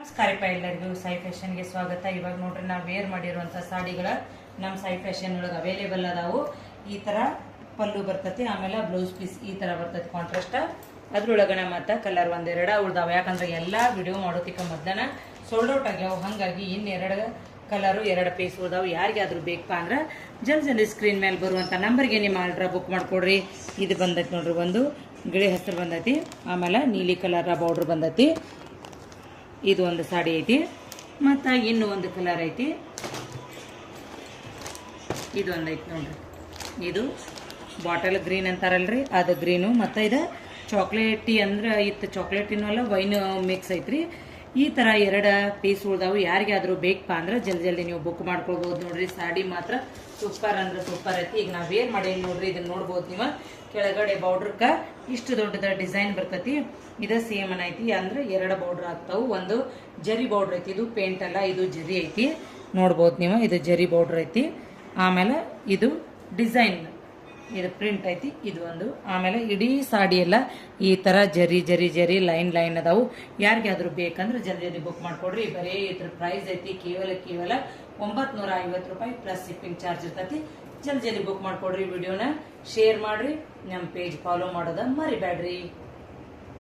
ನಮಸ್ಕಾರಪ್ಪ ಎಲ್ಲರಿಗೂ ಸಾಯಿ ಫ್ಯಾಷನ್ಗೆ ಸ್ವಾಗತ. ಇವಾಗ ನೋಡ್ರಿ ನಾವು ವೇರ್ ಮಾಡಿರುವಂಥ ಸಾಡಿಗಳ ನಮ್ಮ ಸಾಯಿ ಫ್ಯಾಷನ್ ಒಳಗೆ ಅವೈಲೇಬಲ್ ಅದಾವು. ಈ ಥರ ಪಲ್ಲು ಬರ್ತೈತಿ, ಆಮೇಲೆ ಬ್ಲೌಸ್ ಪೀಸ್ ಈ ಥರ ಬರ್ತೈತಿ ಕಾಂಟ್ರಾಸ್ಟ್. ಅದ್ರೊಳಗಡೆ ಮತ್ತು ಕಲರ್ ಒಂದೆರಡು ಉಳ್ದಾವ. ಯಾಕಂದ್ರೆ ಎಲ್ಲ ವಿಡಿಯೋ ಮಾಡೋತಿಕ ಮೊದಲನ ಸೋಲ್ಡ್ ಔಟ್ ಆಗ್ಯಾವ. ಹಾಗಾಗಿ ಇನ್ನೆರಡು ಕಲರು ಎರಡು ಪೀಸ್ ಉಳ್ದಾವು. ಯಾರಿಗಾದ್ರೂ ಬೇಕಪ್ಪ ಅಂದ್ರೆ ಜಲ್ದಿ ಸ್ಕ್ರೀನ್ ಮೇಲೆ ಬರುವಂಥ ನಂಬರ್ಗೆ ನಿಮ್ಮ ಆರ್ಡ್ರ ಬುಕ್ ಮಾಡ್ಕೊಡ್ರಿ. ಇದು ಬಂದೈತಿ ನೋಡ್ರಿ, ಒಂದು ಗಿಳಿ ಹಸಿರು ಬಂದೈತಿ, ಆಮೇಲೆ ನೀಲಿ ಕಲರ್ ಬಾರ್ಡ್ರ್ ಬಂದೈತಿ. ಇದು ಒಂದು ಸಾಡಿ ಐತಿ, ಮತ್ತು ಇನ್ನೂ ಒಂದು ಕಲರ್ ಐತಿ. ಇದು ಒಂದು ಐತಿ ನೋಡ್ರಿ, ಇದು ಬಾಟಲ್ ಗ್ರೀನ್ ಅಂತಾರಲ್ರಿ ಅದು ಗ್ರೀನು, ಮತ್ತು ಇದು ಚಾಕ್ಲೇಟಿ ಅಂದ್ರೆ ಇತ್ತು ಚಾಕ್ಲೇಟಿನೂ ಅಲ್ಲ ವೈನ್ ಮಿಕ್ಸ್ ಐತ್ರಿ. ಈ ಥರ ಎರಡು ಪೀಸ್ ಉಳ್ದಾವು. ಯಾರಿಗಾದ್ರೂ ಬೇಕಪ್ಪ ಅಂದ್ರೆ ಜಲ್ದಿ ನೀವು ಬುಕ್ ಮಾಡ್ಕೊಳ್ಬೋದು ನೋಡ್ರಿ. ಸಾಡಿ ಮಾತ್ರ ಸೂಪರ್ ಅಂದ್ರೆ ಸೂಪರ್ ಐತಿ. ಈಗ ನಾವು ವೇರ್ ಮಾಡಿ ನೋಡ್ರಿ, ಇದನ್ನ ನೋಡ್ಬೋದು ನೀವು. ಕೆಳಗಡೆ ಬಾರ್ಡ್ರಕ್ಕ ಇಷ್ಟು ದೊಡ್ಡದ ಡಿಸೈನ್ ಬರ್ತೈತಿ. ಇದು ಸೇಮ್ ಐತಿ, ಅಂದ್ರೆ ಎರಡು ಬಾರ್ಡ್ರ್ ಆಗ್ತಾವು. ಒಂದು ಜರಿ ಬಾರ್ಡ್ರ್ ಐತಿ, ಇದು ಪೇಂಟ್ ಅಲ್ಲ, ಇದು ಜರಿ ಐತಿ. ನೋಡ್ಬೋದು ನೀವು, ಇದು ಜರಿ ಬಾರ್ಡ್ರ್ ಐತಿ. ಆಮೇಲೆ ಇದು ಡಿಸೈನ್, ಇದು ಪ್ರಿಂಟ್ ಐತಿ. ಇದು ಒಂದು, ಆಮೇಲೆ ಇಡೀ ಸಾಡಿ ಎಲ್ಲ ಈ ತರ ಜರಿ ಜರಿ ಜರಿ ಲೈನ್ ಲೈನ್ ಅದಾವು. ಯಾರಿಗಾದ್ರೂ ಬೇಕಂದ್ರೆ ಜಲ್ದಿ ಬುಕ್ ಮಾಡ್ಕೊಡ್ರಿ. ಬರೀ ಇದ್ರ ಪ್ರೈಸ್ ಐತಿ ಕೇವಲ 950 ರೂಪಾಯಿ ಪ್ಲಸ್ ಶಿಪ್ಪಿಂಗ್ ಚಾರ್ಜ್ ಇರ್ತೈತಿ. ಜಲ್ದಿ ಬುಕ್ ಮಾಡ್ಕೊಡ್ರಿ. ವಿಡಿಯೋನ ಶೇರ್ ಮಾಡ್ರಿ, ನಮ್ಮ ಪೇಜ್ ಫಾಲೋ ಮಾಡೋದ ಮರಿಬೇಡ್ರಿ.